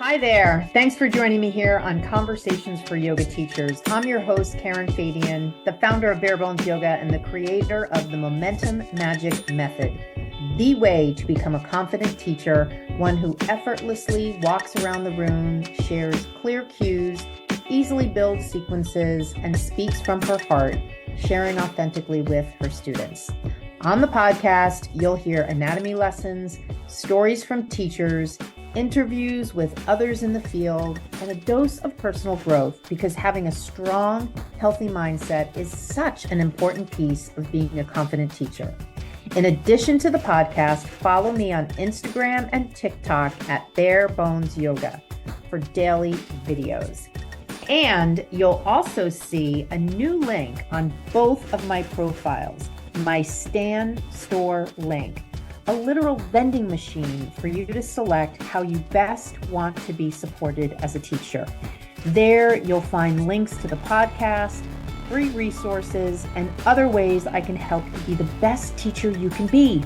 Hi there. Thanks for joining me here on Conversations for Yoga Teachers. I'm your host, Karen Fabian, the founder of Bare Bones Yoga and the creator of the Momentum Magic Method, the way to become a confident teacher, one who effortlessly walks around the room, shares clear cues, easily builds sequences, and speaks from her heart, sharing authentically with her students. On the podcast, you'll hear anatomy lessons, stories from teachers, interviews with others in the field, and a dose of personal growth, because having a strong, healthy mindset is such an important piece of being a confident teacher. In addition to the podcast, follow me on Instagram and TikTok at Bare Bones Yoga for daily videos. And you'll also see a new link on both of my profiles, my Stan Store link, a literal vending machine for you to select how you best want to be supported as a teacher. There, you'll find links to the podcast, free resources, and other ways I can help you be the best teacher you can be.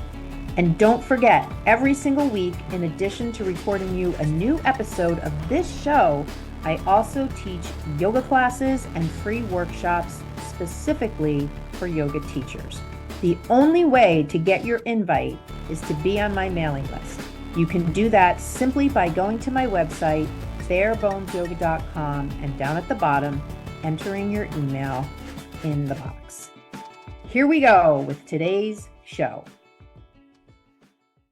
And don't forget, every single week, in addition to recording you a new episode of this show, I also teach yoga classes and free workshops specifically for yoga teachers. The only way to get your invite is to be on my mailing list. You can do that simply by going to my website, barebonesyoga.com, and down at the bottom, entering your email in the box. Here we go with today's show.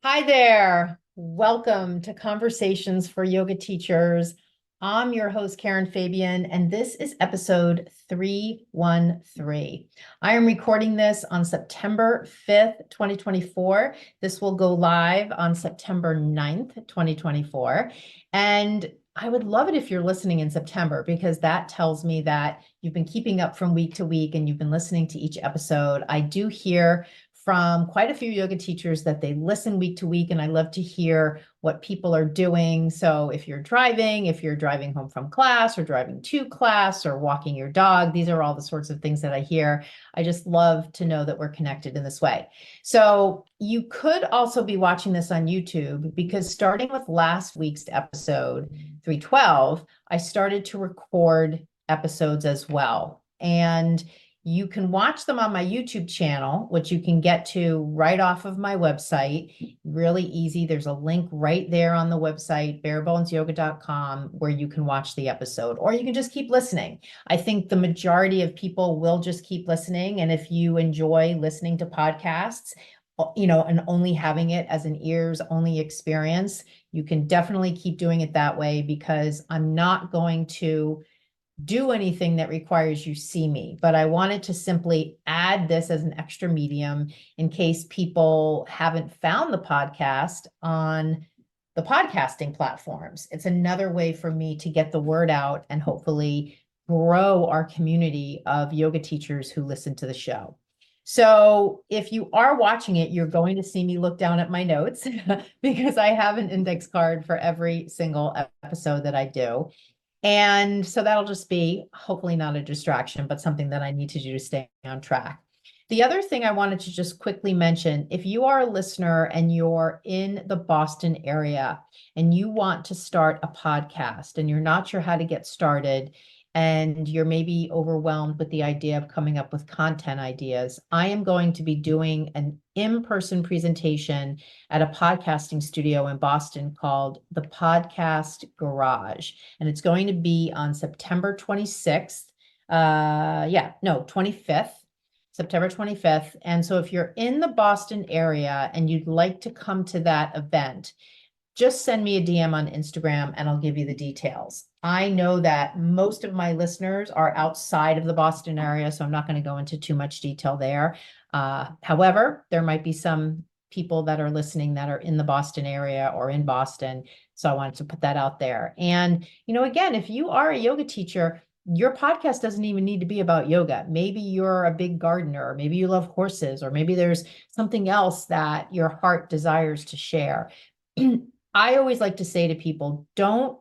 Hi there. Welcome to Conversations for Yoga Teachers. I'm your host, Karen Fabian, and this is episode 313. I am recording this on September 5th, 2024. This will go live on September 9th, 2024. And I would love it if you're listening in September, because that tells me that you've been keeping up from week to week and you've been listening to each episode. I do hear from quite a few yoga teachers that they listen week to week, and I love to hear what people are doing. So if you're driving home from class or driving to class or walking your dog, these are all the sorts of things that I hear. I just love to know that we're connected in this way. So you could also be watching this on YouTube, because starting with last week's episode 312, I started to record episodes as well. And you can watch them on my YouTube channel, which you can get to right off of my website. Really easy. There's a link right there on the website, barebonesyoga.com, where you can watch the episode, or you can just keep listening. I think the majority of people will just keep listening. And if you enjoy listening to podcasts, and only having it as an ears only experience, you can definitely keep doing it that way, because I'm not going to do anything that requires you see me, but I wanted to simply add this as an extra medium in case people haven't found the podcast on the podcasting platforms. It's another way for me to get the word out and hopefully grow our community of yoga teachers who listen to the show. So if you are watching it, you're going to see me look down at my notes because I have an index card for every single episode that I do. And so that'll just be hopefully not a distraction, but something that I need to do to stay on track. The other thing I wanted to just quickly mention, if you are a listener and you're in the Boston area and you want to start a podcast and you're not sure how to get started, and you're maybe overwhelmed with the idea of coming up with content ideas, I am going to be doing an in-person presentation at a podcasting studio in Boston called the Podcast Garage. And it's going to be on September 26th. 25th. September 25th. And so if you're in the Boston area and you'd like to come to that event, just send me a DM on Instagram and I'll give you the details. I know that most of my listeners are outside of the Boston area, so I'm not going to go into too much detail there. However, there might be some people that are listening that are in the Boston area or in Boston. So I wanted to put that out there. And, again, if you are a yoga teacher, your podcast doesn't even need to be about yoga. Maybe you're a big gardener, or maybe you love horses, or maybe there's something else that your heart desires to share. I always like to say to people, don't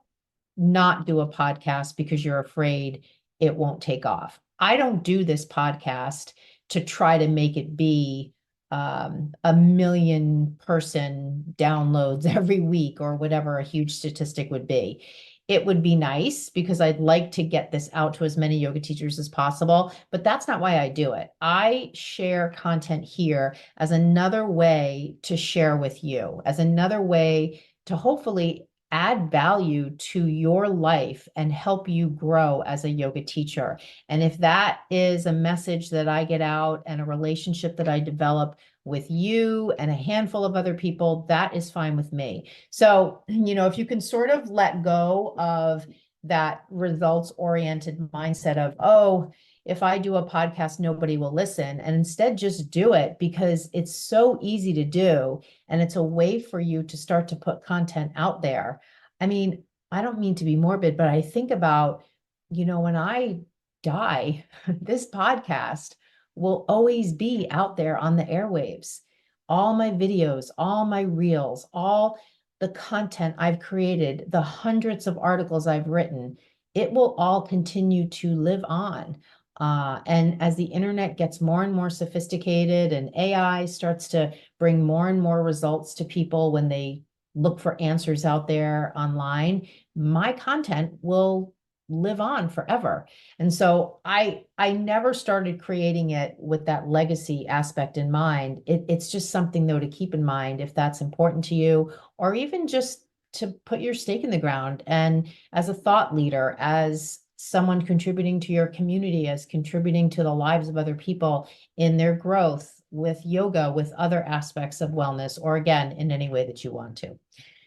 not do a podcast because you're afraid it won't take off. I don't do this podcast to try to make it be a million person downloads every week or whatever a huge statistic would be. It would be nice because I'd like to get this out to as many yoga teachers as possible, but that's not why I do it. I share content here as another way to share with you, as another way to hopefully add value to your life and help you grow as a yoga teacher. And if that is a message that I get out and a relationship that I develop with you and a handful of other people, that is fine with me. So, if you can sort of let go of that results-oriented mindset of, oh, if I do a podcast, nobody will listen, and instead just do it because it's so easy to do. And it's a way for you to start to put content out there. I mean, I don't mean to be morbid, but I think about, when I die, this podcast will always be out there on the airwaves. All my videos, all my reels, all the content I've created, the hundreds of articles I've written, it will all continue to live on. And as the internet gets more and more sophisticated and AI starts to bring more and more results to people when they look for answers out there online, my content will live on forever. And so I never started creating it with that legacy aspect in mind. It's just something though to keep in mind if that's important to you, or even just to put your stake in the ground. And as a thought leader, as someone contributing to your community, as contributing to the lives of other people in their growth with yoga, with other aspects of wellness, or again, in any way that you want to.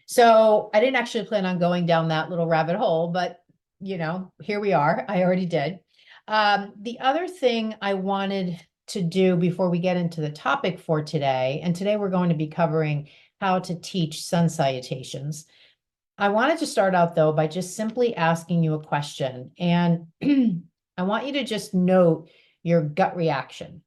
So I didn't actually plan on going down that little rabbit hole, but here we are. I already did. The other thing I wanted to do before we get into the topic for today, and today we're going to be covering how to teach sun salutations. I wanted to start out though by just simply asking you a question, and I want you to just note your gut reaction.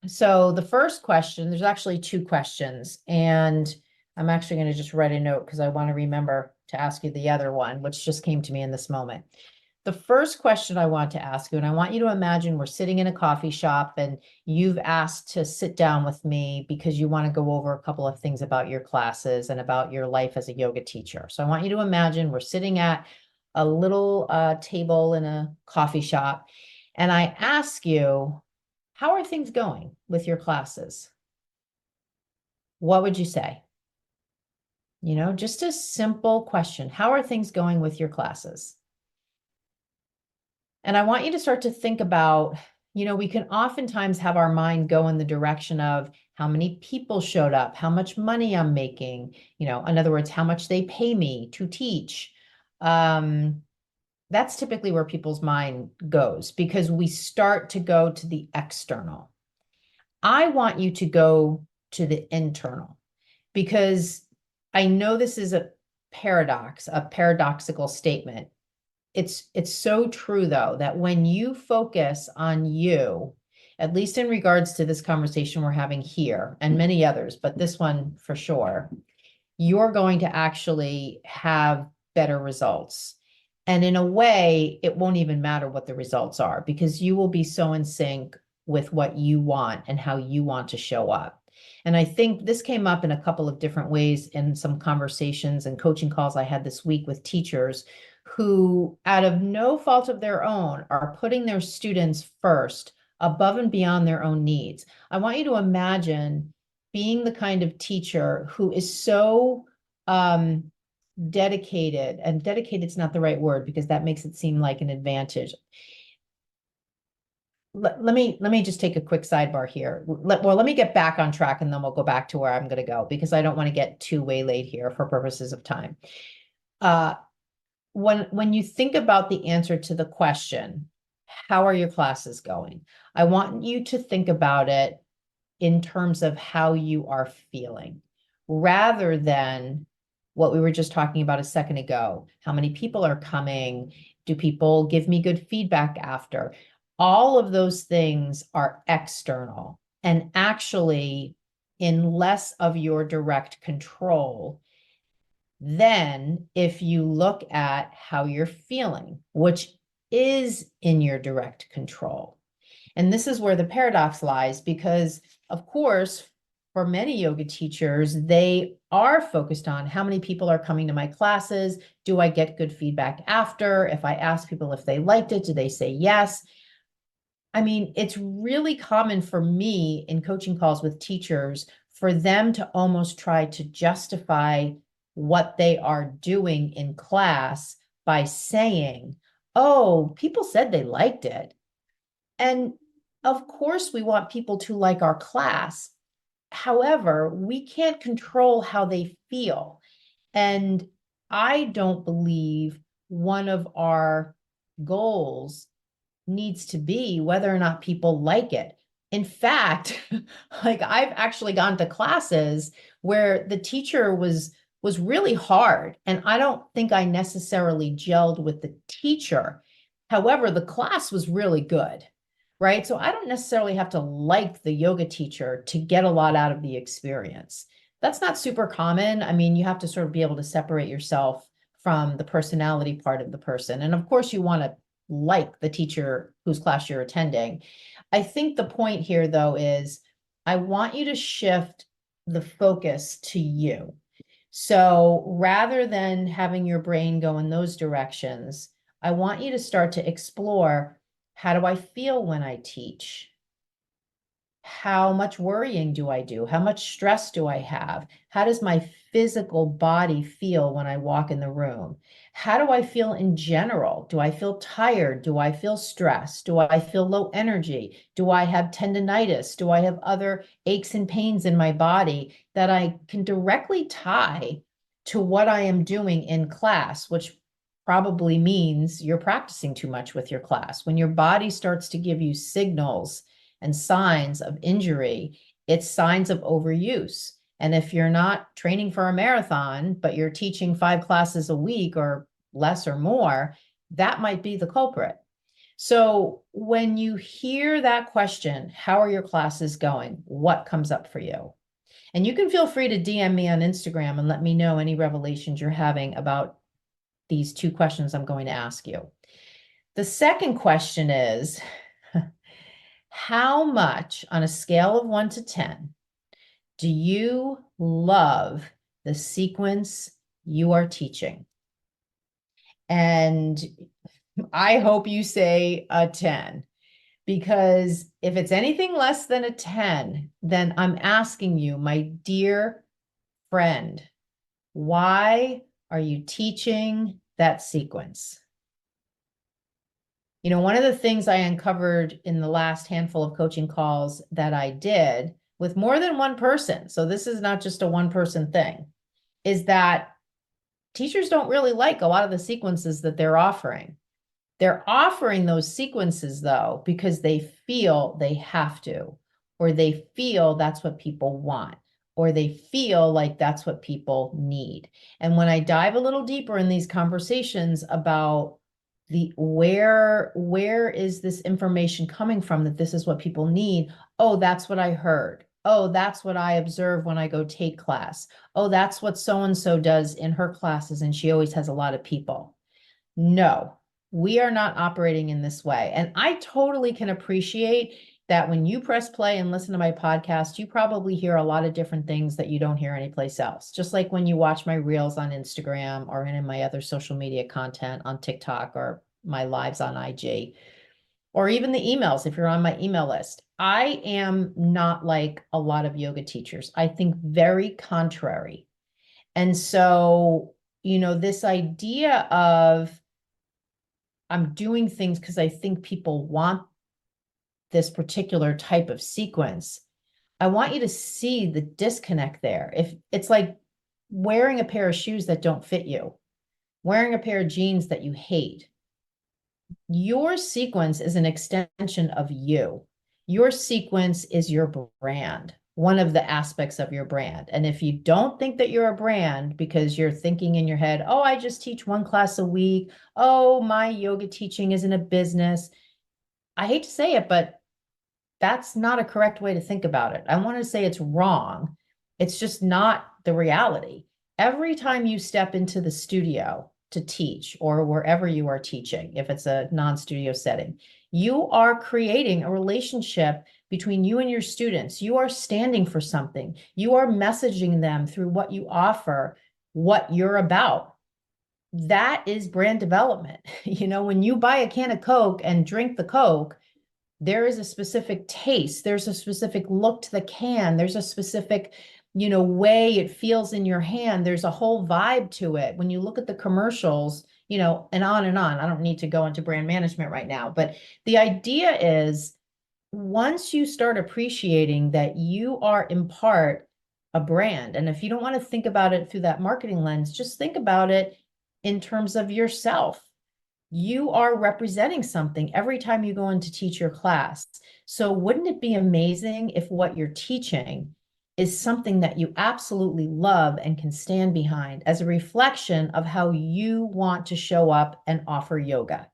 So the first question, there's actually two questions, and I'm actually going to just write a note because I want to remember to ask you the other one, which just came to me in this moment. The first question I want to ask you, and I want you to imagine we're sitting in a coffee shop and you've asked to sit down with me because you want to go over a couple of things about your classes and about your life as a yoga teacher. So I want you to imagine we're sitting at a little table in a coffee shop, and I ask you, how are things going with your classes? What would you say? Just a simple question. How are things going with your classes? And I want you to start to think about, we can oftentimes have our mind go in the direction of how many people showed up, how much money I'm making, in other words, how much they pay me to teach. That's typically where people's mind goes because we start to go to the external. I want you to go to the internal because I know this is a paradox, a paradoxical statement. It's so true though, that when you focus on you, at least in regards to this conversation we're having here and many others, but this one for sure, you're going to actually have better results. And in a way, it won't even matter what the results are because you will be so in sync with what you want and how you want to show up. And I think this came up in a couple of different ways in some conversations and coaching calls I had this week with teachers who, out of no fault of their own, are putting their students first above and beyond their own needs. I want you to imagine being the kind of teacher who is so dedicated, and dedicated is not the right word because that makes it seem like an advantage. Let me just take a quick sidebar here. Let me get back on track and then we'll go back to where I'm going to go because I don't want to get too waylaid here for purposes of time. When you think about the answer to the question, how are your classes going? I want you to think about it in terms of how you are feeling rather than what we were just talking about a second ago. How many people are coming? Do people give me good feedback after? All of those things are external and actually in less of your direct control than if you look at how you're feeling, which is in your direct control. And this is where the paradox lies because, of course, for many yoga teachers, they are focused on how many people are coming to my classes. Do I get good feedback after? If I ask people if they liked it, do they say yes? I mean, it's really common for me in coaching calls with teachers for them to almost try to justify what they are doing in class by saying, oh, people said they liked it. And of course, we want people to like our class. However, we can't control how they feel. And I don't believe one of our goals needs to be whether or not people like it. In fact, like I've actually gone to classes where the teacher was really hard, and I don't think I necessarily gelled with the teacher. However, the class was really good, right? So I don't necessarily have to like the yoga teacher to get a lot out of the experience. That's not super common. I mean, you have to sort of be able to separate yourself from the personality part of the person. And of course, you want to like the teacher whose class you're attending. I think the point here, though, is I want you to shift the focus to you. So rather than having your brain go in those directions, I want you to start to explore, how do I feel when I teach? How much worrying do I do? How much stress do I have? How does my physical body feel when I walk in the room? How do I feel in general? Do I feel tired? Do I feel stressed? Do I feel low energy? Do I have tendinitis? Do I have other aches and pains in my body that I can directly tie to what I am doing in class, which probably means you're practicing too much with your class. When your body starts to give you signals and signs of injury, it's signs of overuse. And if you're not training for a marathon, but you're teaching 5 classes a week or less or more, that might be the culprit. So when you hear that question, how are your classes going? What comes up for you? And you can feel free to DM me on Instagram and let me know any revelations you're having about these 2 questions I'm going to ask you. The second question is, how much on a scale of 1 to 10 do you love the sequence you are teaching? And I hope you say a 10, because if it's anything less than a 10, then I'm asking you, my dear friend, why are you teaching that sequence? You know, one of the things I uncovered in the last handful of coaching calls that I did with more than one person, so this is not just a one-person thing, is that teachers don't really like a lot of the sequences that they're offering. They're offering those sequences, though, because they feel they have to, or they feel that's what people want, or they feel like that's what people need. And when I dive a little deeper in these conversations about the where is this information coming from that this is what people need? Oh, that's what I heard. Oh, that's what I observe when I go take class. Oh, that's what so-and-so does in her classes, and she always has a lot of people. No, we are not operating in this way. And I totally can appreciate that when you press play and listen to my podcast, you probably hear a lot of different things that you don't hear anyplace else. Just like when you watch my reels on Instagram or in my other social media content on TikTok or my lives on IG, or even the emails if you're on my email list. I am not like a lot of yoga teachers. I think very contrary. And so, you know, this idea of I'm doing things because I think people want this particular type of sequence, I want you to see the disconnect there. If it's like wearing a pair of shoes that don't fit you, wearing a pair of jeans that you hate, your sequence is an extension of you. Your sequence is your brand, one of the aspects of your brand. And if you don't think that you're a brand because you're thinking in your head, oh, I just teach 1 class a week. Oh, my yoga teaching isn't a business. I hate to say it, but that's not a correct way to think about it. I want to say it's wrong. It's just not the reality. Every time you step into the studio, to teach or wherever you are teaching, if it's a non-studio setting, you are creating a relationship between you and your students. You are standing for something. You are messaging them through what you offer, what you're about. That is brand development. When you buy a can of Coke and drink the Coke, there is a specific taste. There's a specific look to the can. There's a specific, way it feels in your hand. There's a whole vibe to it. When you look at the commercials, and on and on. I don't need to go into brand management right now, but the idea is once you start appreciating that you are in part a brand, and if you don't want to think about it through that marketing lens, just think about it in terms of yourself. You are representing something every time you go in to teach your class. So wouldn't it be amazing if what you're teaching is something that you absolutely love and can stand behind as a reflection of how you want to show up and offer yoga?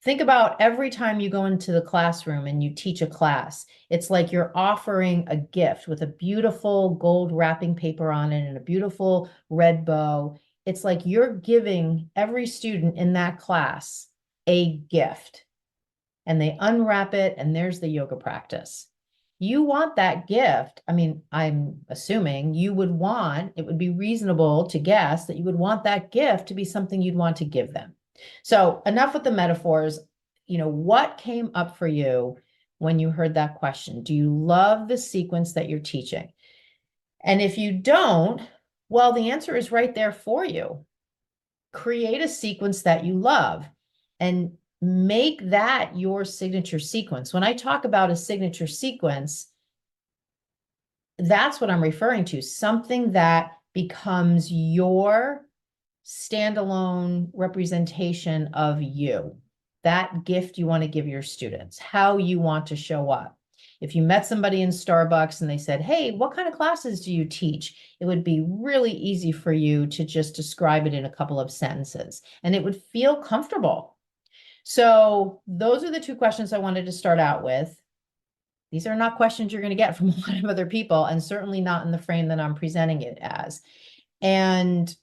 Think about every time you go into the classroom and you teach a class, it's like you're offering a gift with a beautiful gold wrapping paper on it and a beautiful red bow. It's like you're giving every student in that class a gift, and they unwrap it and there's the yoga practice. You want that gift. I mean, I'm assuming it would be reasonable to guess that you would want that gift to be something you'd want to give them. So enough with the metaphors. What came up for you when you heard that question? Do you love the sequence that you're teaching? And if you don't, well, the answer is right there for you. Create a sequence that you love and make that your signature sequence. When I talk about a signature sequence, that's what I'm referring to. Something that becomes your standalone representation of you, that gift you want to give your students, how you want to show up. If you met somebody in Starbucks and they said, hey, what kind of classes do you teach? It would be really easy for you to just describe it in a couple of sentences, and it would feel comfortable. So those are the two questions I wanted to start out with. These are not questions you're going to get from a lot of other people, and certainly not in the frame that I'm presenting it as. And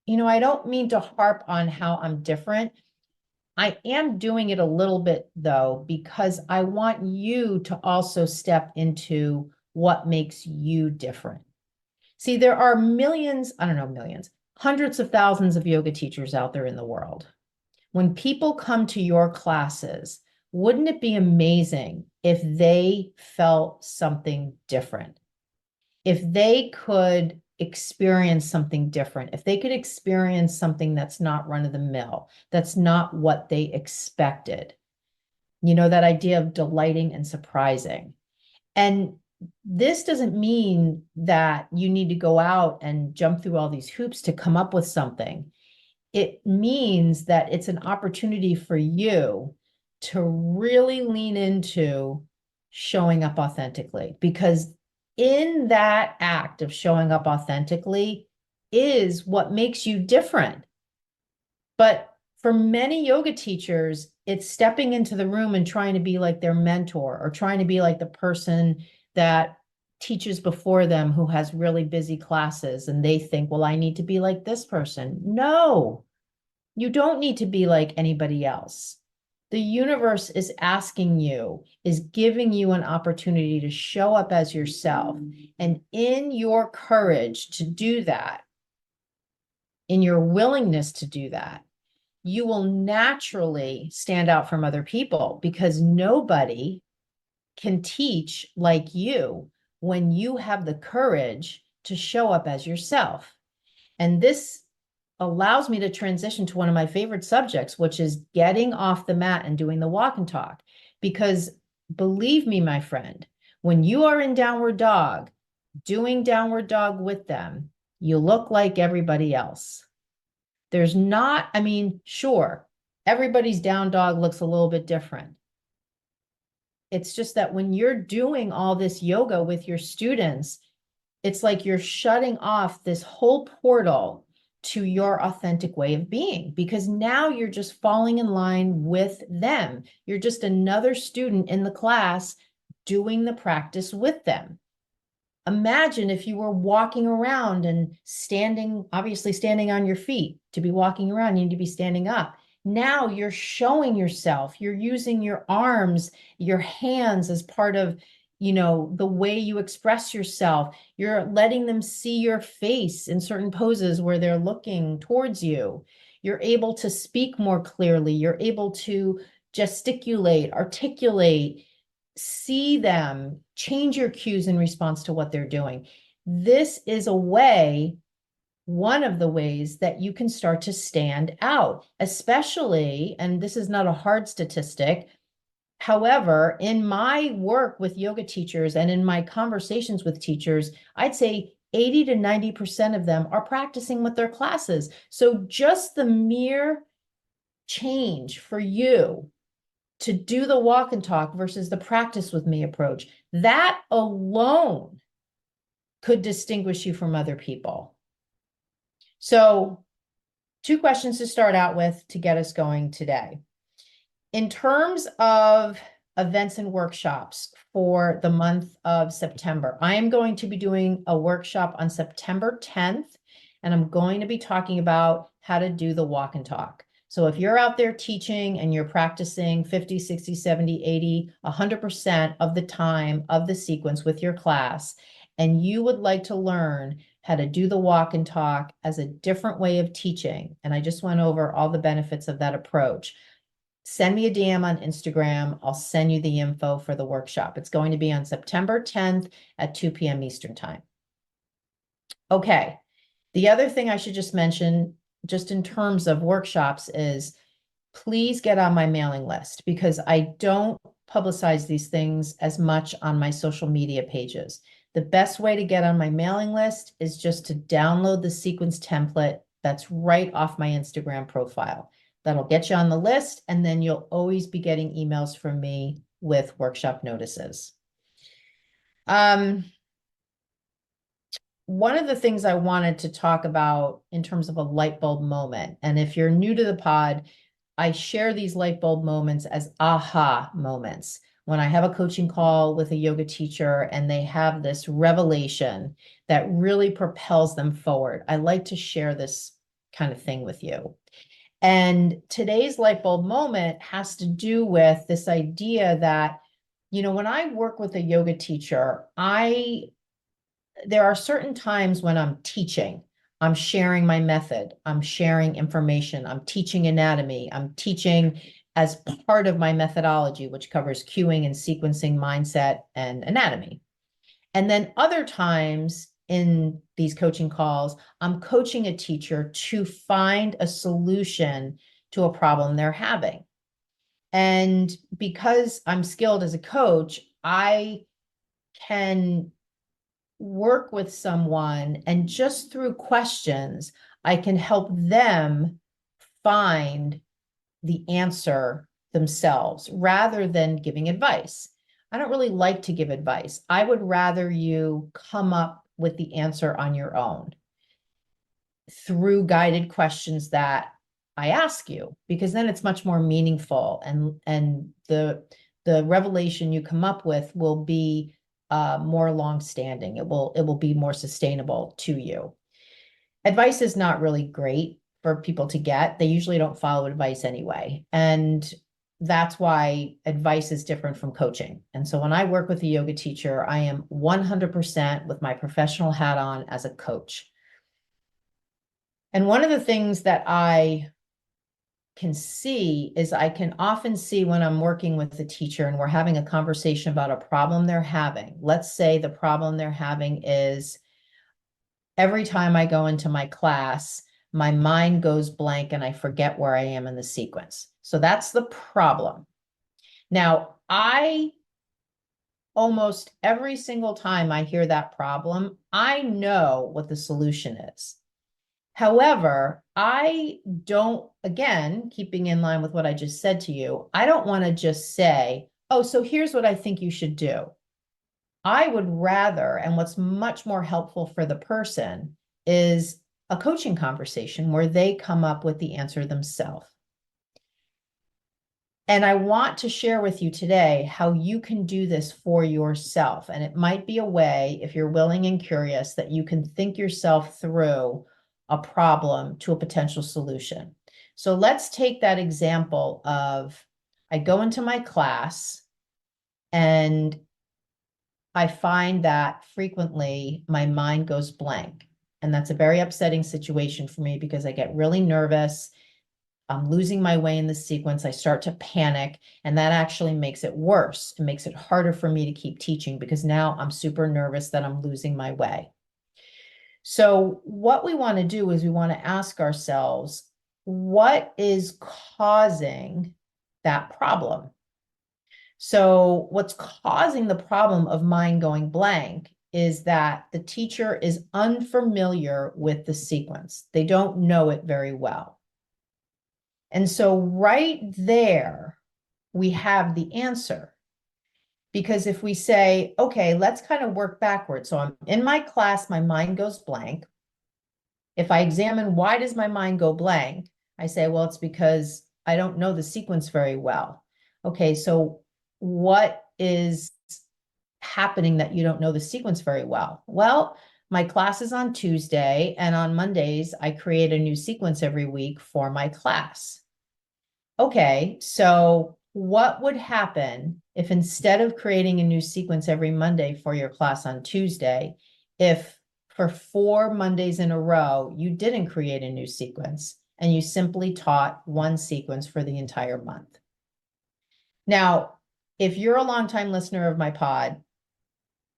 I don't mean to harp on how I'm different. I am doing it a little bit, though, because I want you to also step into what makes you different. See, there are millions, I don't know, millions, hundreds of thousands of yoga teachers out there in the world. When people come to your classes, wouldn't it be amazing if they felt something different? If they could experience something different, if they could experience something that's not run of the mill, that's not what they expected, that idea of delighting and surprising. And this doesn't mean that you need to go out and jump through all these hoops to come up with something. It means that it's an opportunity for you to really lean into showing up authentically, because in that act of showing up authentically is what makes you different. But for many yoga teachers, it's stepping into the room and trying to be like their mentor, or trying to be like the person that teaches before them who has really busy classes, and they think, well, I need to be like this person. No, you don't need to be like anybody else. The universe is asking you, is giving you an opportunity to show up as yourself. And in your courage to do that, in your willingness to do that, you will naturally stand out from other people, because nobody can teach like you when you have the courage to show up as yourself. And this allows me to transition to one of my favorite subjects, which is getting off the mat and doing the walk and talk. Because believe me, my friend, when you are in downward dog, doing downward dog with them, you look like everybody else. There's not, sure, everybody's down dog looks a little bit different. It's just that when you're doing all this yoga with your students, it's like you're shutting off this whole portal to your authentic way of being, because now you're just falling in line with them. You're just another student in the class doing the practice with them. Imagine if you were walking around and standing, obviously standing on your feet. To be walking around, you need to be standing up. Now you're showing yourself, you're using your arms, your hands as part of, the way you express yourself. You're letting them see your face in certain poses where they're looking towards you. You're able to speak more clearly. You're able to gesticulate, articulate, see them, change your cues in response to what they're doing. This is a way, one of the ways that you can start to stand out, especially, and this is not a hard statistic. However, in my work with yoga teachers and in my conversations with teachers, I'd say 80 to 90% of them are practicing with their classes. So just the mere change for you to do the walk and talk versus the practice with me approach, that alone could distinguish you from other people. So 2 questions to start out with to get us going today. In terms of events and workshops for the month of September, I am going to be doing a workshop on September 10th, and I'm going to be talking about how to do the walk and talk. So if you're out there teaching and you're practicing 50, 60, 70, 80, 100% of the time of the sequence with your class, and you would like to learn how to do the walk and talk as a different way of teaching, and I just went over all the benefits of that approach, send me a DM on Instagram. I'll send you the info for the workshop. It's going to be on September 10th at 2 p.m. Eastern Time. Okay. The other thing I should just mention, just in terms of workshops, is please get on my mailing list, because I don't publicize these things as much on my social media pages. The best way to get on my mailing list is just to download the sequence template that's right off my Instagram profile. That'll get you on the list, and then you'll always be getting emails from me with workshop notices. One of the things I wanted to talk about in terms of a light bulb moment, and if you're new to the pod, I share these light bulb moments as aha moments. When I have a coaching call with a yoga teacher and they have this revelation that really propels them forward, I like to share this kind of thing with you. And today's light bulb moment has to do with this idea that, when I work with a yoga teacher, there are certain times when I'm teaching, I'm sharing my method, I'm sharing information, I'm teaching anatomy, I'm teaching as part of my methodology, which covers cueing and sequencing, mindset, and anatomy. And then other times in these coaching calls, I'm coaching a teacher to find a solution to a problem they're having. And because I'm skilled as a coach, I can work with someone, and just through questions, I can help them find the answer themselves rather than giving advice. I don't really like to give advice. I would rather you come up with the answer on your own through guided questions that I ask you, because then it's much more meaningful, and the revelation you come up with will be more long-standing. It will be more sustainable to you. Advice is not really great for people to get. They usually don't follow advice anyway. And that's why advice is different from coaching. And so when I work with a yoga teacher, I am 100% with my professional hat on as a coach. And one of the things that I can see is I can often see when I'm working with the teacher and we're having a conversation about a problem they're having. Let's say the problem they're having is every time I go into my class, my mind goes blank and I forget where I am in the sequence. So that's the problem. Now, almost every single time I hear that problem, I know what the solution is. However, I don't, again, keeping in line with what I just said to you, I don't want to just say, oh, so here's what I think you should do. I would rather, and what's much more helpful for the person, is a coaching conversation where they come up with the answer themselves. And I want to share with you today how you can do this for yourself. And it might be a way, if you're willing and curious, that you can think yourself through a problem to a potential solution. So let's take that example of I go into my class and I find that frequently my mind goes blank. And that's a very upsetting situation for me because I get really nervous. I'm losing my way in the sequence. I start to panic, and that actually makes it worse. It makes it harder for me to keep teaching because now I'm super nervous that I'm losing my way. So what we want to do is we want to ask ourselves, what is causing that problem? So what's causing the problem of mind going blank is that the teacher is unfamiliar with the sequence. They don't know it very well. And so right there, we have the answer. Because if we say, okay, let's kind of work backwards. So I'm in my class, my mind goes blank. If I examine why does my mind go blank, I say, well, it's because I don't know the sequence very well. Okay, so what is happening that you don't know the sequence very well? Well, my class is on Tuesday, and on Mondays, I create a new sequence every week for my class. Okay, so what would happen if instead of creating a new sequence every Monday for your class on Tuesday, if for 4 Mondays in a row, you didn't create a new sequence and you simply taught one sequence for the entire month? Now, if you're a longtime listener of my pod,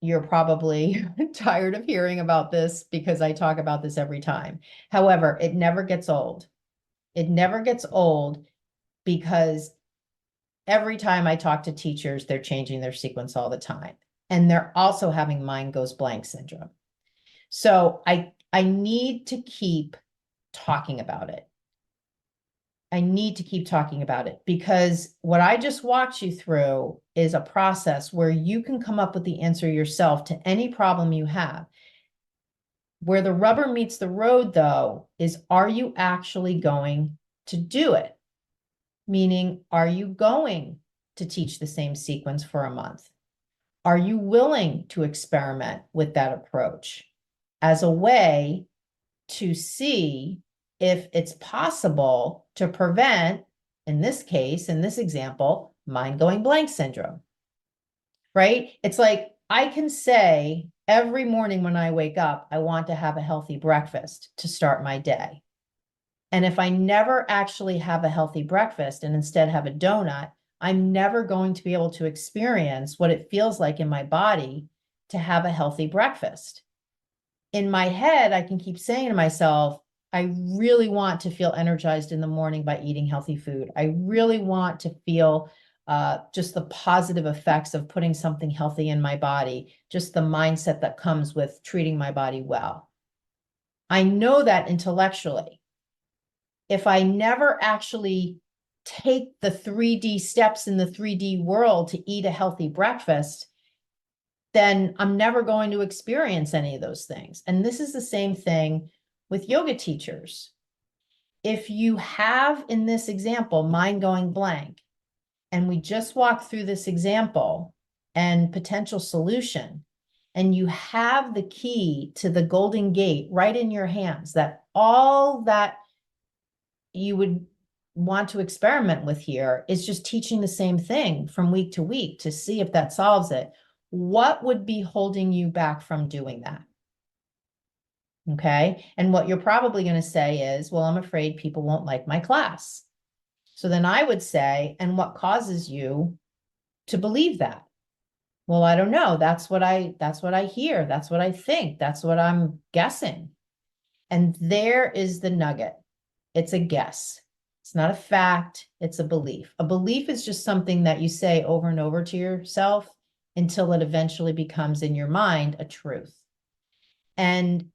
you're probably tired of hearing about this because I talk about this every time. However, it never gets old. It never gets old because every time I talk to teachers, they're changing their sequence all the time. And they're also having mind goes blank syndrome. So I need to keep talking about it. I need to keep talking about it because what I just walked you through is a process where you can come up with the answer yourself to any problem you have. Where the rubber meets the road, though, is are you actually going to do it? Meaning, are you going to teach the same sequence for a month? Are you willing to experiment with that approach as a way to see if it's possible to prevent, in this case, in this example, mind going blank syndrome, right? It's like I can say every morning when I wake up, I want to have a healthy breakfast to start my day. And if I never actually have a healthy breakfast and instead have a donut, I'm never going to be able to experience what it feels like in my body to have a healthy breakfast. In my head, I can keep saying to myself, I really want to feel energized in the morning by eating healthy food. I really want to feel just the positive effects of putting something healthy in my body, just the mindset that comes with treating my body well. I know that intellectually. If I never actually take the 3D steps in the 3D world to eat a healthy breakfast, then I'm never going to experience any of those things. And this is the same thing with yoga teachers. If you have, in this example, mind going blank, and we just walk through this example and potential solution, and you have the key to the golden gate right in your hands, that all that you would want to experiment with here is just teaching the same thing from week to week to see if that solves it. What would be holding you back from doing that? Okay. And what you're probably going to say is, well, I'm afraid people won't like my class. So then I would say, and what causes you to believe that? Well, I don't know. That's what I hear. That's what I think. That's what I'm guessing. And there is the nugget. It's a guess. It's not a fact. It's a belief. A belief is just something that you say over and over to yourself until it eventually becomes in your mind a truth. And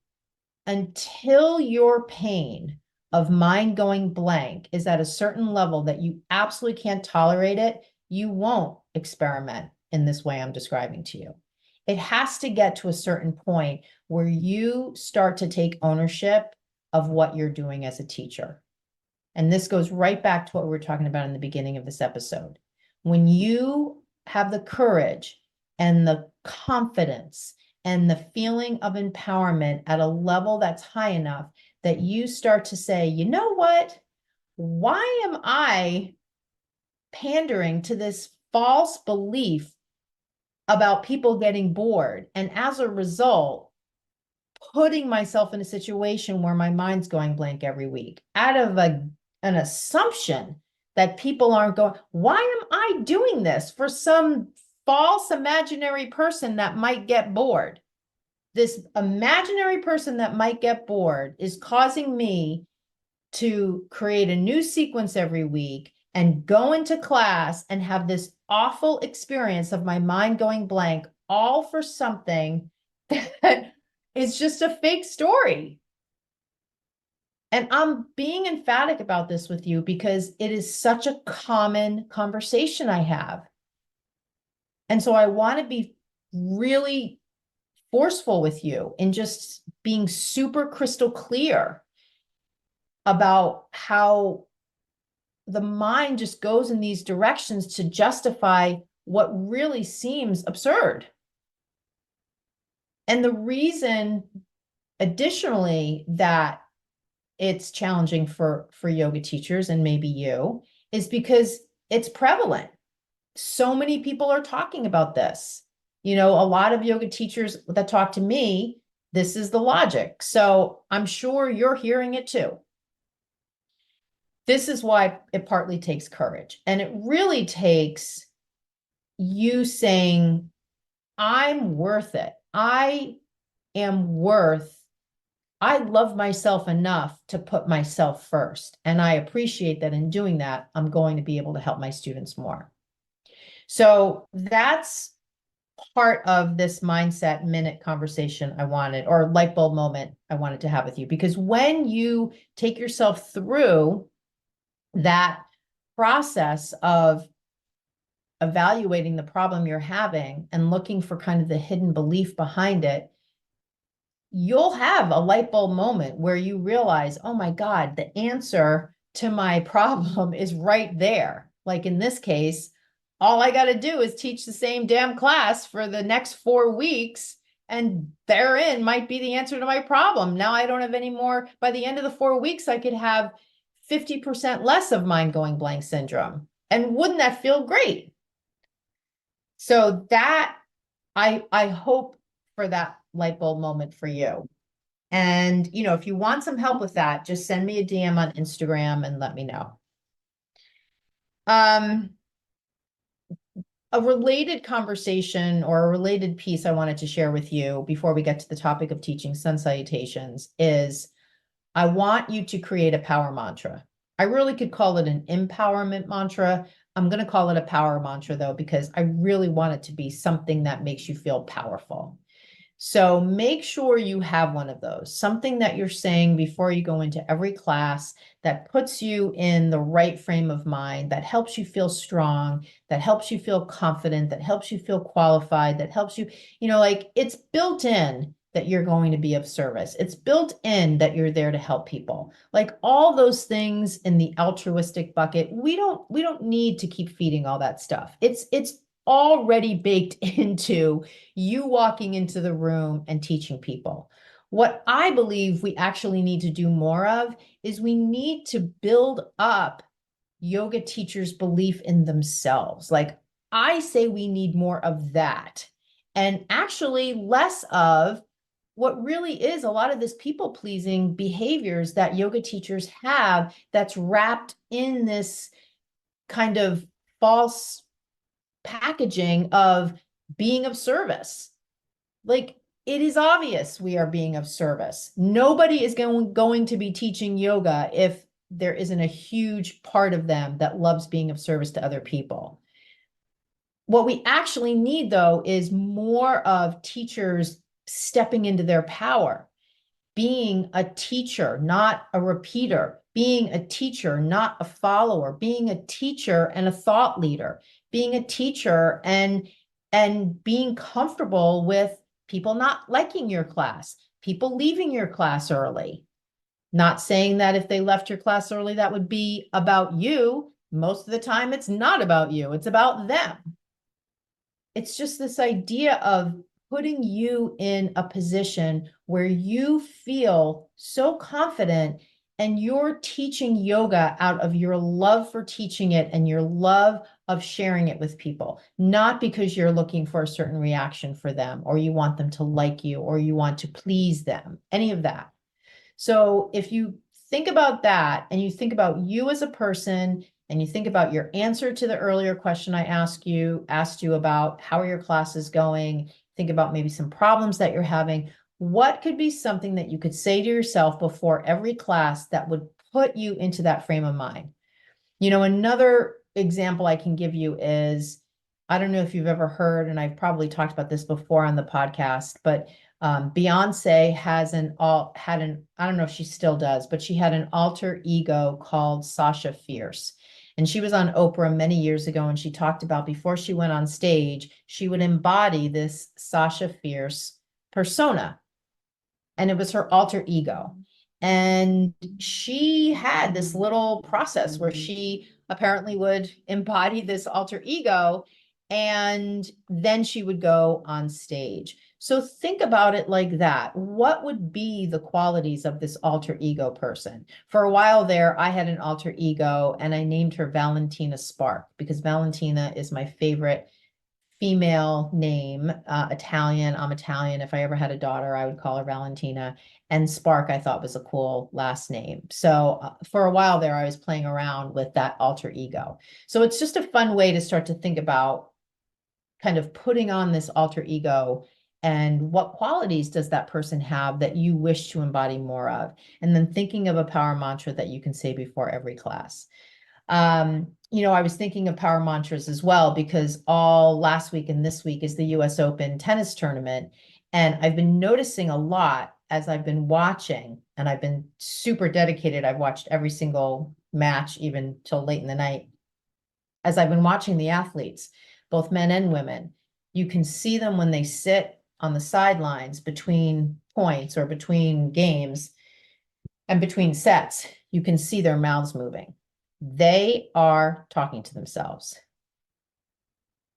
until your pain of mind going blank is at a certain level that you absolutely can't tolerate it, you won't experiment in this way I'm describing to you. It has to get to a certain point where you start to take ownership of what you're doing as a teacher. and this goes right back to what we were talking about in the beginning of this episode. When you have the courage and the confidence and the feeling of empowerment at a level that's high enough that you start to say, you know what? Why am I pandering to this false belief about people getting bored? And as a result, putting myself in a situation where my mind's going blank every week out of an assumption that people aren't going, why am I doing this for some false imaginary person that might get bored? This imaginary person that might get bored is causing me to create a new sequence every week and go into class and have this awful experience of my mind going blank, all for something that is just a fake story. And I'm being emphatic about this with you because it is such a common conversation I have. And so I want to be really forceful with you in just being super crystal clear about how the mind just goes in these directions to justify what really seems absurd. And the reason, additionally, that it's challenging for yoga teachers and maybe you is because it's prevalent. So many people are talking about this. You know, a lot of yoga teachers that talk to me, this is the logic. So I'm sure you're hearing it too. This is why it partly takes courage. And it really takes you saying, I'm worth it. I love myself enough to put myself first. And I appreciate that in doing that, I'm going to be able to help my students more. So that's part of this mindset minute conversation I wanted, or light bulb moment I wanted to have with you. Because when you take yourself through that process of evaluating the problem you're having and looking for kind of the hidden belief behind it, you'll have a light bulb moment where you realize, oh my God, the answer to my problem is right there. Like in this case, all I got to do is teach the same damn class for the next 4 weeks, and therein might be the answer to my problem. Now I don't have any more. By the end of the 4 weeks, I could have 50% less of mind going blank syndrome. And wouldn't that feel great? So that I hope for that light bulb moment for you. And, you know, if you want some help with that, just send me a DM on Instagram and let me know. A related conversation or a related piece I wanted to share with you before we get to the topic of teaching Sun Salutations is I want you to create a power mantra. I really could call it an empowerment mantra. I'm going to call it a power mantra, though, because I really want it to be something that makes you feel powerful. So make sure you have one of those, something that you're saying before you go into every class that puts you in the right frame of mind, that helps you feel strong, that helps you feel confident, that helps you feel qualified, that helps you, you know, like it's built in that you're going to be of service. It's built in that you're there to help people. Like all those things in the altruistic bucket, we don't need to keep feeding all that stuff. It's already baked into you walking into the room and teaching people. What I believe we actually need to do more of is we need to build up yoga teachers' belief in themselves. Like I say we need more of that, and actually less of what really is a lot of this people-pleasing behaviors that yoga teachers have that's wrapped in this kind of false packaging of being of service. Like it is obvious we are being of service. Nobody is going to be teaching yoga if there isn't a huge part of them that loves being of service to other people. What we actually need, though, is more of teachers stepping into their power, being a teacher, not a repeater, being a teacher, not a follower, being a teacher and a thought leader, being a teacher and being comfortable with people not liking your class, people leaving your class early, Not saying that if they left your class early, that would be about you. Most of the time, it's not about you, it's about them. It's just this idea of putting you in a position where you feel so confident and you're teaching yoga out of your love for teaching it and your love of sharing it with people, not because you're looking for a certain reaction for them or you want them to like you or you want to please them, any of that. So if you think about that and you think about you as a person and you think about your answer to the earlier question I asked you about how are your classes going, think about maybe some problems that you're having, what could be something that you could say to yourself before every class that would put you into that frame of mind? You know, another example I can give you is, I don't know if you've ever heard, and I've probably talked about this before on the podcast, but Beyonce I don't know if she still does, but she had an alter ego called Sasha Fierce. And she was on Oprah many years ago, and she talked about before she went on stage, she would embody this Sasha Fierce persona. And it was her alter ego. And she had this little process where she apparently would embody this alter ego and then she would go on stage. So think about it like that. What would be the qualities of this alter ego person? For a while there, I had an alter ego and I named her Valentina Spark because Valentina is my favorite female name, Italian. I'm Italian. If I ever had a daughter, I would call her Valentina. And Spark, I thought was a cool last name. So for a while there, I was playing around with that alter ego. So it's just a fun way to start to think about kind of putting on this alter ego and what qualities does that person have that you wish to embody more of? And then thinking of a power mantra that you can say before every class. You know, I was thinking of power mantras as well because all last week and this week is the US Open tennis tournament. And I've been noticing a lot as I've been watching, and I've been super dedicated. I've watched every single match, even till late in the night. As I've been watching the athletes, both men and women, you can see them when they sit on the sidelines between points or between games and between sets, you can see their mouths moving. They are talking to themselves.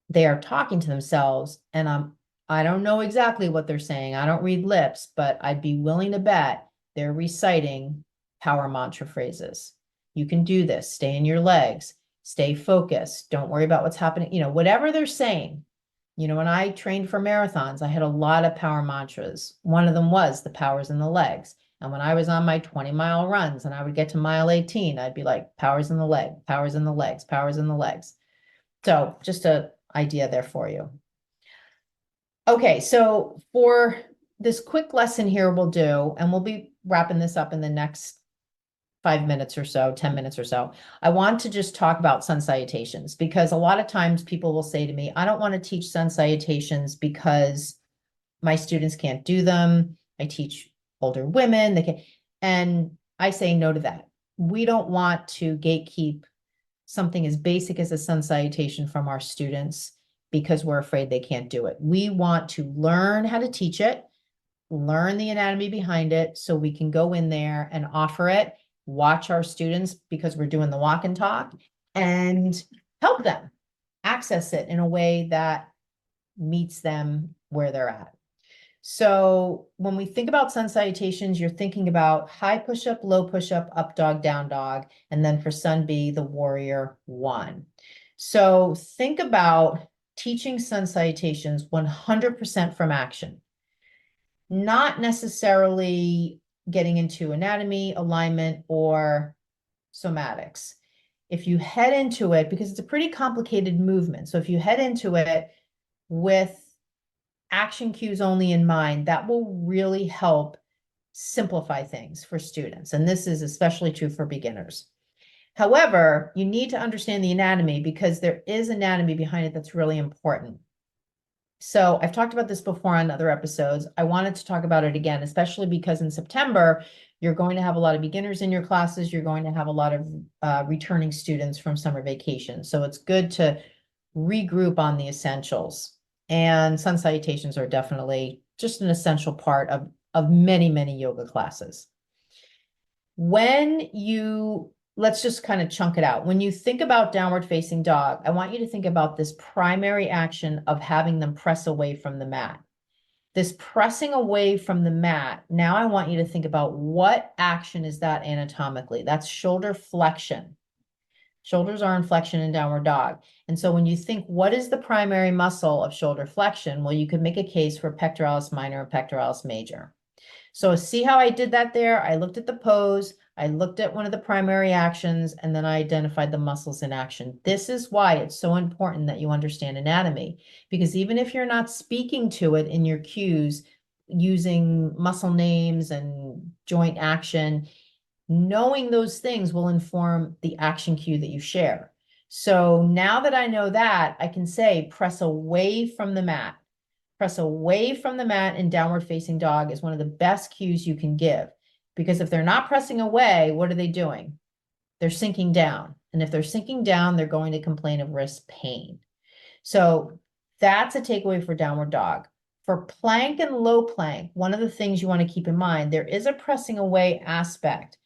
They are talking to themselves, and I don't know exactly what they're saying. I don't read lips, but I'd be willing to bet they're reciting power mantra phrases. You can do this. Stay in your legs. Stay focused. Don't worry about what's happening. You know, whatever they're saying. You know, when I trained for marathons, I had a lot of power mantras. One of them was the power's in the legs. And when I was on my 20-mile runs and I would get to mile 18, I'd be like, power's in the leg, power's in the legs, power's in the legs. So just an idea there for you. Okay, so for this quick lesson here we'll do, and we'll be wrapping this up in the next 5 minutes or so, 10 minutes or so. I want to just talk about sun salutations because a lot of times people will say to me, I don't want to teach sun salutations because my students can't do them. I teach older women, they can, and I say no to that. We don't want to gatekeep something as basic as a sun salutation from our students because we're afraid they can't do it. We want to learn how to teach it, learn the anatomy behind it so we can go in there and offer it, watch our students because we're doing the walk and talk, and help them access it in a way that meets them where they're at. So when we think about sun salutations, you're thinking about high push-up, low push-up, up dog, down dog, and then for sun B, the warrior one. So think about teaching sun salutations 100% from action, not necessarily getting into anatomy, alignment, or somatics. If you head into it, because it's a pretty complicated movement, so if you head into it with action cues only in mind, that will really help simplify things for students. And this is especially true for beginners. However, you need to understand the anatomy because there is anatomy behind it that's really important. So I've talked about this before on other episodes. I wanted to talk about it again, especially because in September, you're going to have a lot of beginners in your classes. You're going to have a lot of returning students from summer vacation. So it's good to regroup on the essentials. And sun salutations are definitely just an essential part of many, many yoga classes. Let's just kind of chunk it out. When you think about downward facing dog, I want you to think about this primary action of having them press away from the mat. This pressing away from the mat, now I want you to think about what action is that anatomically? That's shoulder flexion. Shoulders are in flexion in downward dog. And so when you think, what is the primary muscle of shoulder flexion? Well, you could make a case for pectoralis minor and pectoralis major. So see how I did that there? I looked at the pose, I looked at one of the primary actions, and then I identified the muscles in action. This is why it's so important that you understand anatomy, because even if you're not speaking to it in your cues using muscle names and joint action, knowing those things will inform the action cue that you share. So now that I know that, I can say press away from the mat. Press away from the mat in downward facing dog is one of the best cues you can give, because if they're not pressing away, what are they doing? They're sinking down. And if they're sinking down, they're going to complain of wrist pain. So that's a takeaway for downward dog. For plank and low plank, one of the things you want to keep in mind, there is a pressing away aspect.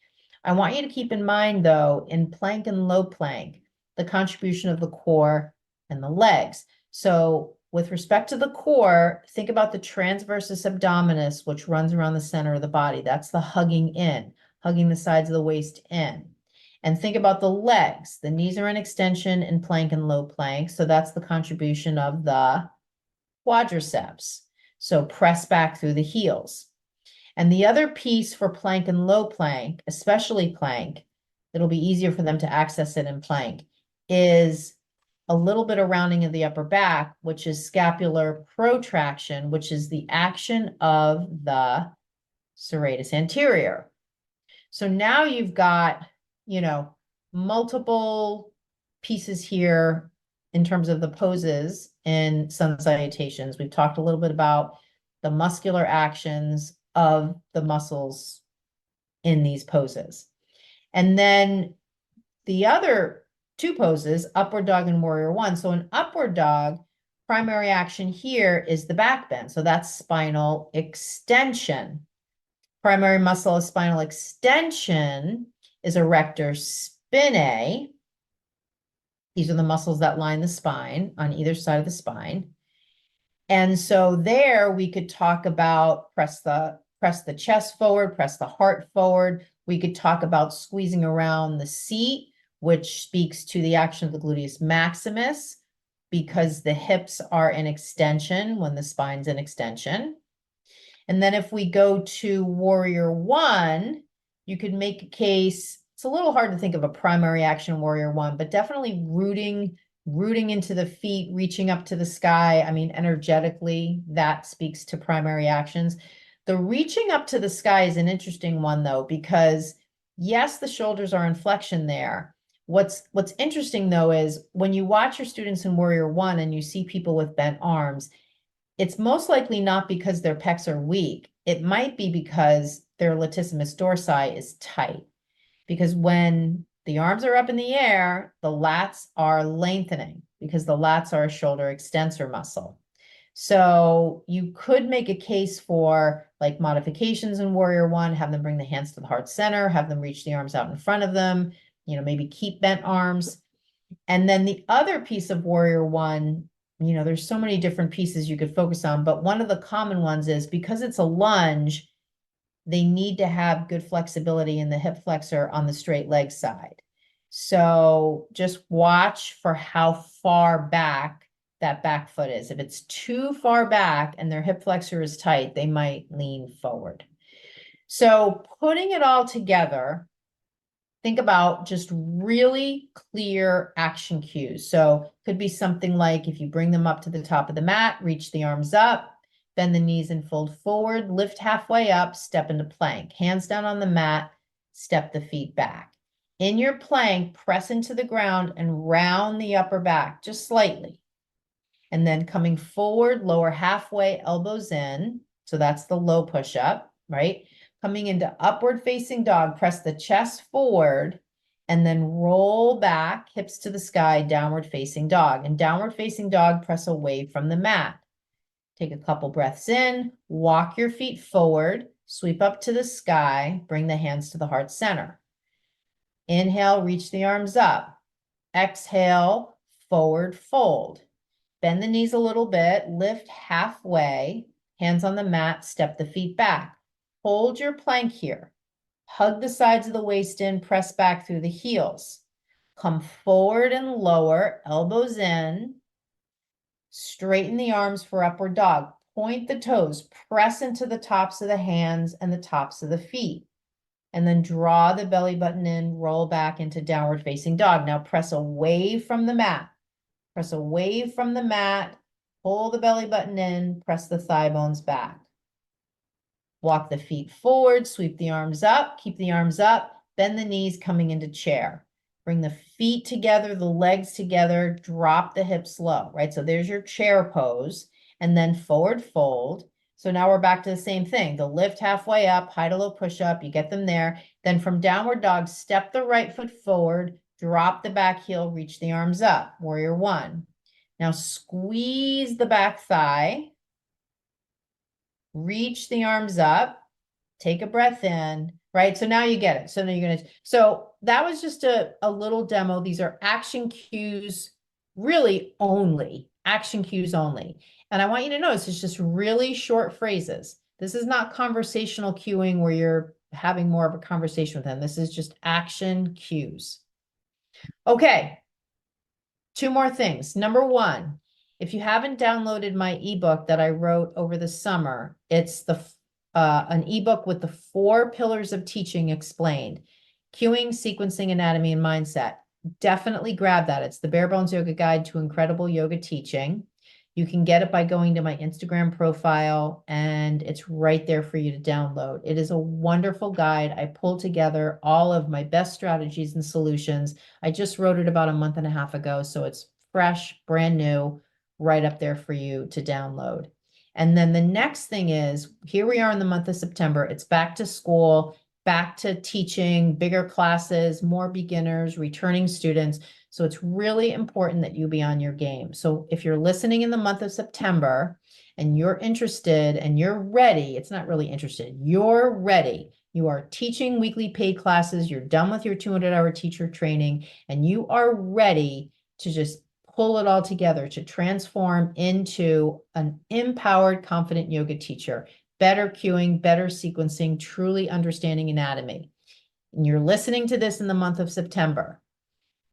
I want you to keep in mind, though, in plank and low plank, the contribution of the core and the legs. So with respect to the core, think about the transversus abdominis, which runs around the center of the body. That's the hugging in, hugging the sides of the waist in. And think about the legs. The knees are in extension in plank and low plank. So that's the contribution of the quadriceps. So press back through the heels. And the other piece for plank and low plank, especially plank, it'll be easier for them to access it in plank, is a little bit of rounding of the upper back, which is scapular protraction, which is the action of the serratus anterior. So now you've got, multiple pieces here in terms of the poses in Sun Salutations. We've talked a little bit about the muscular actions of the muscles in these poses. And then the other two poses, upward dog and warrior one. So in upward dog, primary action here is the back bend. So that's spinal extension. Primary muscle of spinal extension is erector spinae. These are the muscles that line the spine on either side of the spine. And so there we could talk about press the chest forward, press the heart forward. We could talk about squeezing around the seat, which speaks to the action of the gluteus maximus, because the hips are in extension when the spine's in extension. And then if we go to warrior one, you could make a case. It's a little hard to think of a primary action warrior one, but definitely rooting into the feet, reaching up to the sky. I mean, energetically, that speaks to primary actions. The reaching up to the sky is an interesting one, though, because yes, the shoulders are in flexion there. What's interesting, though, is when you watch your students in warrior one and you see people with bent arms, it's most likely not because their pecs are weak. It might be because their latissimus dorsi is tight. Because when the arms are up in the air, the lats are lengthening because the lats are a shoulder extensor muscle. So you could make a case for like modifications in warrior one, have them bring the hands to the heart center, have them reach the arms out in front of them, maybe keep bent arms. And then the other piece of warrior one, there's so many different pieces you could focus on, but one of the common ones is because it's a lunge, they need to have good flexibility in the hip flexor on the straight leg side. So just watch for how far back that back foot is. If it's too far back and their hip flexor is tight, they might lean forward. So putting it all together, think about just really clear action cues. So could be something like if you bring them up to the top of the mat, reach the arms up, bend the knees and fold forward, lift halfway up, step into plank. Hands down on the mat, step the feet back. In your plank, press into the ground and round the upper back just slightly. And then coming forward, lower halfway, elbows in. So that's the low push-up, right? Coming into upward facing dog, press the chest forward and then roll back, hips to the sky, downward facing dog. And downward facing dog, press away from the mat. Take a couple breaths in, walk your feet forward, Sweep up to the sky, bring the hands to the heart center. Inhale, reach the arms up. Exhale, forward fold. Bend the knees a little bit, lift halfway, hands on the mat, step the feet back. Hold your plank here. Hug the sides of the waist in, press back through the heels. Come forward and lower, elbows in. Straighten the arms for upward dog. Point the toes, press into the tops of the hands and the tops of the feet. And then draw the belly button in, roll back into downward facing dog. Now press away from the mat. Press away from the mat, pull the belly button in, press the thigh bones back. Walk the feet forward, sweep the arms up, keep the arms up, bend the knees coming into chair. Bring the feet together, the legs together, drop the hips low, right? So there's your chair pose, and then forward fold. So now we're back to the same thing. The lift halfway up, high to low push up, you get them there. Then from downward dog, step the right foot forward, drop the back heel, reach the arms up, warrior one. Now squeeze the back thigh, reach the arms up, take a breath in, right? So now you get it. So now you're gonna, so that was just a little demo. These are action cues, really only, action cues only. And I want you to notice it's just really short phrases. This is not conversational cueing where you're having more of a conversation with them. This is just action cues. Okay, two more things. Number one, if you haven't downloaded my ebook that I wrote over the summer, it's an ebook with the 4 pillars of teaching explained: cueing, sequencing, anatomy, and mindset. Definitely grab that. It's the Bare Bones Yoga Guide to Incredible Yoga Teaching. You can get it by going to my Instagram profile, and it's right there for you to download. It is a wonderful guide. I pulled together all of my best strategies and solutions. I just wrote it about a month and a half ago, so it's fresh, brand new, right up there for you to download. And then the next thing is, here we are in the month of September. It's back to school, back to teaching, bigger classes, more beginners, returning students. So it's really important that you be on your game. So if you're listening in the month of September and you're interested and you're ready, it's not really interested, you're ready. You are teaching weekly paid classes, you're done with your 200-hour teacher training, and you are ready to just pull it all together to transform into an empowered, confident yoga teacher, better cueing, better sequencing, truly understanding anatomy. And you're listening to this in the month of September,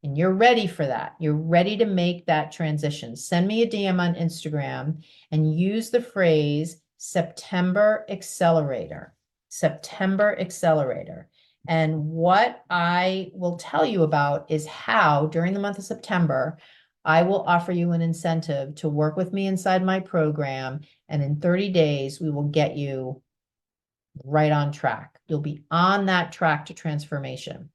and you're ready for that. You're ready to make that transition. Send me a DM on Instagram and use the phrase September Accelerator. September Accelerator. And what I will tell you about is how, during the month of September, I will offer you an incentive to work with me inside my program. And in 30 days, we will get you right on track. You'll be on that track to transformation.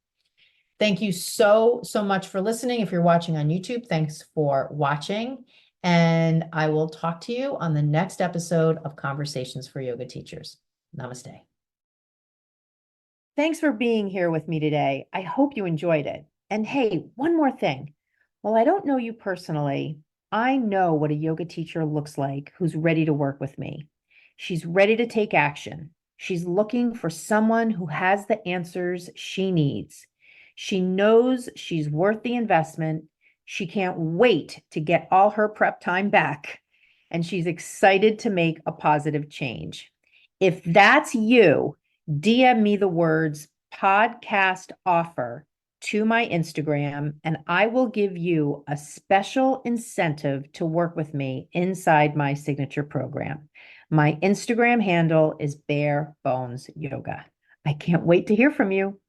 Thank you so much for listening. If you're watching on YouTube, thanks for watching. And I will talk to you on the next episode of Conversations for Yoga Teachers. Namaste. Thanks for being here with me today. I hope you enjoyed it. And hey, one more thing. While I don't know you personally, I know what a yoga teacher looks like who's ready to work with me. She's ready to take action. She's looking for someone who has the answers she needs. She knows she's worth the investment. She can't wait to get all her prep time back, and she's excited to make a positive change. If that's you, DM me the words podcast offer to my Instagram, and I will give you a special incentive to work with me inside my signature program. My Instagram handle is Bare Bones Yoga. I can't wait to hear from you.